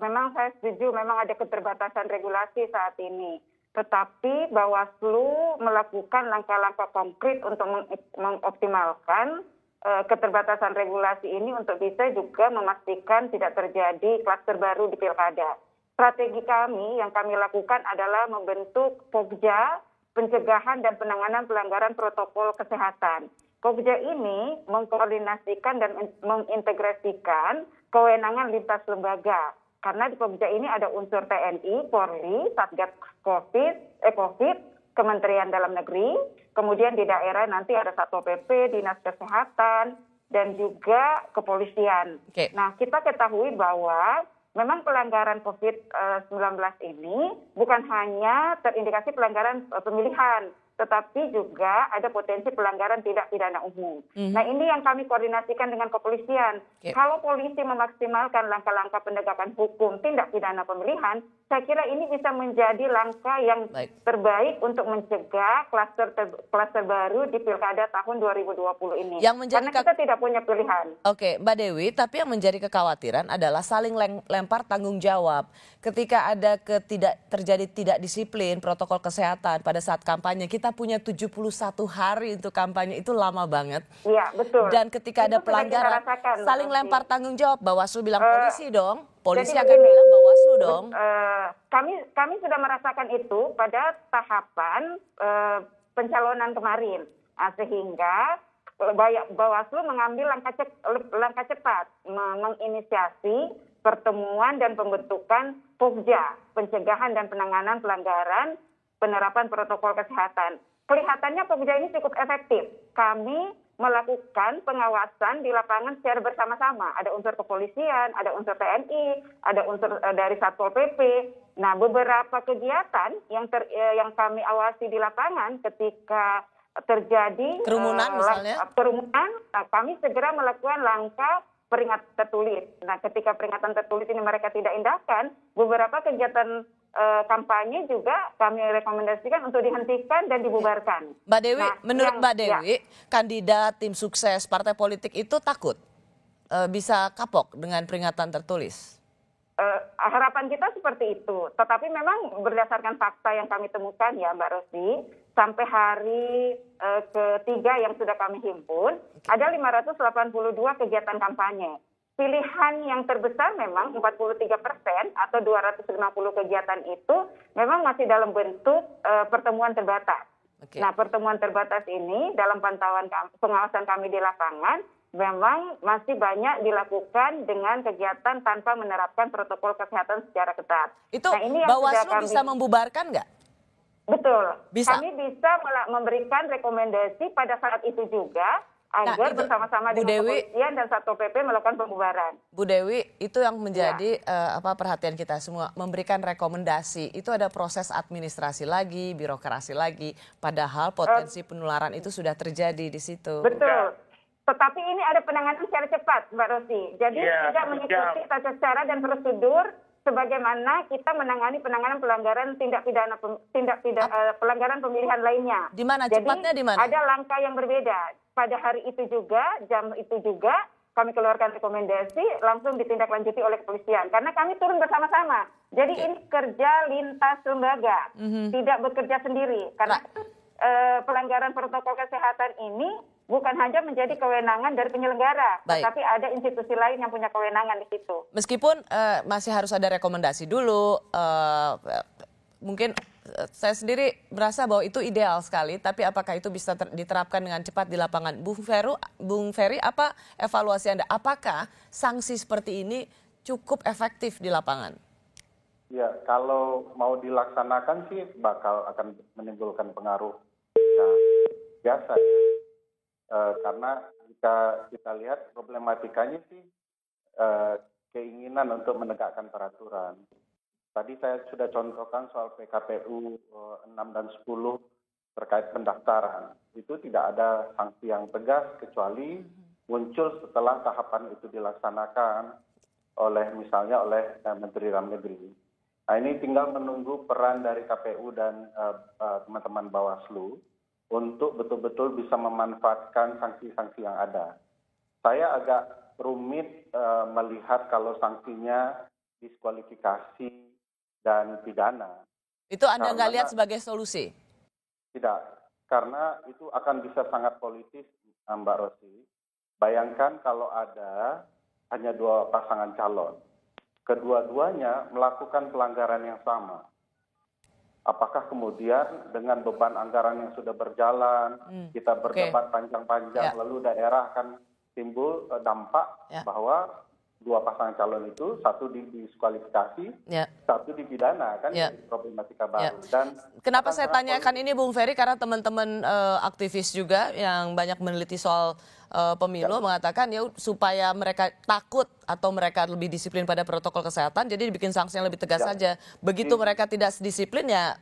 memang saya setuju memang ada keterbatasan regulasi saat ini. Tetapi Bawaslu melakukan langkah-langkah konkret untuk mengoptimalkan keterbatasan regulasi ini untuk bisa juga memastikan tidak terjadi klaster baru di pilkada. Strategi kami yang kami lakukan adalah membentuk Pokja, pencegahan dan penanganan pelanggaran protokol kesehatan. Pokja ini mengkoordinasikan dan mengintegrasikan kewenangan lintas lembaga. Karena di Pokja ini ada unsur TNI, Polri, Satgas COVID, Kementerian Dalam Negeri, kemudian di daerah nanti ada Satpol PP, Dinas Kesehatan, dan juga kepolisian. Okay. Nah, kita ketahui bahwa memang pelanggaran COVID-19 ini bukan hanya terindikasi pelanggaran pemilihan, tetapi juga ada potensi pelanggaran tidak pidana umum. Nah, ini yang kami koordinasikan dengan kepolisian. Okay. Kalau polisi memaksimalkan langkah-langkah penegakan hukum tindak pidana pemilihan, saya kira ini bisa menjadi langkah yang terbaik untuk mencegah klaster baru di Pilkada tahun 2020 ini. Karena kita tidak punya pilihan. Oke, Mbak Dewi, tapi yang menjadi kekhawatiran adalah saling lempar tanggung jawab. Ketika ada terjadi tidak disiplin protokol kesehatan pada saat kampanye, kita punya 71 hari untuk kampanye, itu lama banget. Iya, betul. Dan ketika ada pelanggaran, saling lempar tanggung jawab. Bawaslu bilang polisi dong. Polisi akan bilang Bawaslu dong. Kami sudah merasakan itu pada tahapan pencalonan kemarin. Nah, sehingga Bawaslu mengambil langkah cepat menginisiasi pertemuan dan pembentukan Pokja, pencegahan dan penanganan pelanggaran penerapan protokol kesehatan. Kelihatannya Pokja ini cukup efektif. Kami melakukan pengawasan di lapangan secara bersama-sama. Ada unsur kepolisian, ada unsur TNI, ada unsur dari Satpol PP. Nah, beberapa kegiatan yang kami awasi di lapangan ketika terjadi kerumunan misalnya, kami segera melakukan langkah peringatan tertulis. Nah, ketika peringatan tertulis ini mereka tidak indahkan, beberapa kegiatan kampanye juga kami rekomendasikan untuk dihentikan dan dibubarkan. Mbak Dewi, menurut Mbak Dewi, kandidat tim sukses partai politik itu takut bisa kapok dengan peringatan tertulis? Harapan kita seperti itu. Tetapi memang berdasarkan fakta yang kami temukan ya Mbak Rosi, sampai hari ketiga yang sudah kami himpun, ada 582 kegiatan kampanye. Pilihan yang terbesar memang 43% atau 250 kegiatan itu memang masih dalam bentuk pertemuan terbatas. Okay. Nah, pertemuan terbatas ini dalam pantauan pengawasan kami di lapangan memang masih banyak dilakukan dengan kegiatan tanpa menerapkan protokol kesehatan secara ketat. Itu nah, ini yang Bawaslu bisa membubarkan nggak? Betul. Bisa. Kami bisa memberikan rekomendasi pada saat itu juga agar bersama-sama dengan kepolisian dan Satpol PP melakukan pembubaran. Bu Dewi, itu yang menjadi perhatian kita semua, memberikan rekomendasi. Itu ada proses administrasi lagi, birokrasi lagi, padahal potensi penularan itu sudah terjadi di situ. Betul. Tetapi ini ada penanganan secara cepat, Mbak Rosi. Jadi tidak mengikuti tata cara dan prosedur sebagaimana kita menangani penanganan pelanggaran pelanggaran pemilihan lainnya. Di mana cepatnya di mana? Ada langkah yang berbeda. Pada hari itu juga, jam itu juga kami keluarkan rekomendasi langsung ditindaklanjuti oleh kepolisian karena kami turun bersama-sama. Jadi ini kerja lintas lembaga, tidak bekerja sendiri karena pelanggaran protokol kesehatan ini bukan hanya menjadi kewenangan dari penyelenggara, tapi ada institusi lain yang punya kewenangan di situ. Meskipun masih harus ada rekomendasi dulu, mungkin saya sendiri merasa bahwa itu ideal sekali, tapi apakah itu bisa diterapkan dengan cepat di lapangan? Bung Ferry, apa evaluasi Anda? Apakah sanksi seperti ini cukup efektif di lapangan? Ya, kalau mau dilaksanakan sih akan menimbulkan pengaruh yang biasa. Karena jika kita lihat problematikanya sih keinginan untuk menegakkan peraturan. Tadi saya sudah contohkan soal PKPU 6 dan 10 terkait pendaftaran. Itu tidak ada sanksi yang tegas kecuali muncul setelah tahapan itu dilaksanakan misalnya oleh Menteri Dalam Negeri. Nah, ini tinggal menunggu peran dari KPU dan teman-teman Bawaslu untuk betul-betul bisa memanfaatkan sanksi-sanksi yang ada. Saya agak rumit melihat kalau sanksinya diskualifikasi dan pidana. Itu Anda nggak Karena- lihat sebagai solusi? Tidak, karena itu akan bisa sangat politis, Mbak Rosi. Bayangkan kalau ada hanya 2 pasangan calon, kedua-duanya melakukan pelanggaran yang sama. Apakah kemudian dengan beban anggaran yang sudah berjalan, kita berdebat panjang-panjang, Ya. lalu daerah akan timbul dampak Ya. bahwa 2 pasangan calon itu, satu didiskualifikasi, Ya. satu dipidana, kan Ya. jadi problematika Ya. baru. Dan Kenapa akan saya sangat tanyakan ini Bung Ferry, karena teman-teman aktivis juga yang banyak meneliti soal pemilu mengatakan ya supaya mereka takut atau mereka lebih disiplin pada protokol kesehatan, jadi dibikin sanksi yang lebih tegas saja. Begitu mereka tidak disiplin ya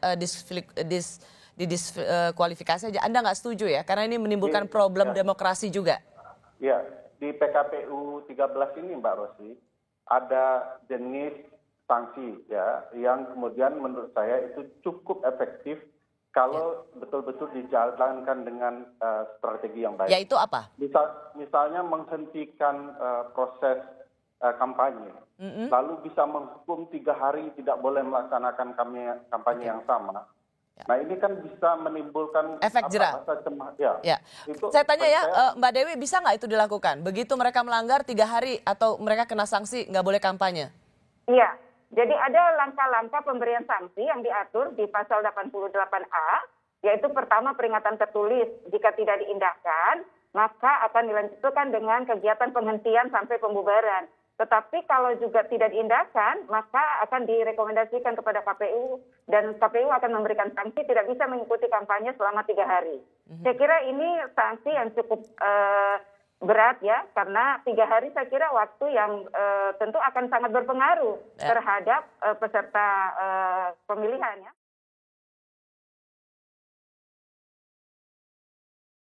didiskualifikasi aja. Anda nggak setuju ya? Karena ini menimbulkan problem demokrasi juga. Ya, di PKPU 13 ini Mbak Rosi, ada jenis sanksi ya yang kemudian menurut saya itu cukup efektif kalau betul-betul dijalankan dengan strategi yang baik. Yaitu apa? Misalnya menghentikan proses kampanye, lalu bisa menghukum 3 hari tidak boleh melaksanakan kampanye yang sama. Nah ini kan bisa menimbulkan Efek jerah. rasa cemas. Ya. Itu Saya tanya ya, saya- Mbak Dewi, bisa nggak itu dilakukan? Begitu mereka melanggar 3 hari atau mereka kena sanksi nggak boleh kampanye? Iya, jadi ada langkah-langkah pemberian sanksi yang diatur di pasal 88A, yaitu pertama peringatan tertulis. Jika tidak diindahkan, maka akan dilanjutkan dengan kegiatan penghentian sampai pembubaran. Tetapi kalau juga tidak diindahkan, maka akan direkomendasikan kepada KPU dan KPU akan memberikan sanksi tidak bisa mengikuti kampanye selama 3 hari. Saya kira ini sanksi yang cukup berat ya, karena 3 hari saya kira waktu yang tentu akan sangat berpengaruh terhadap peserta pemilihan ya.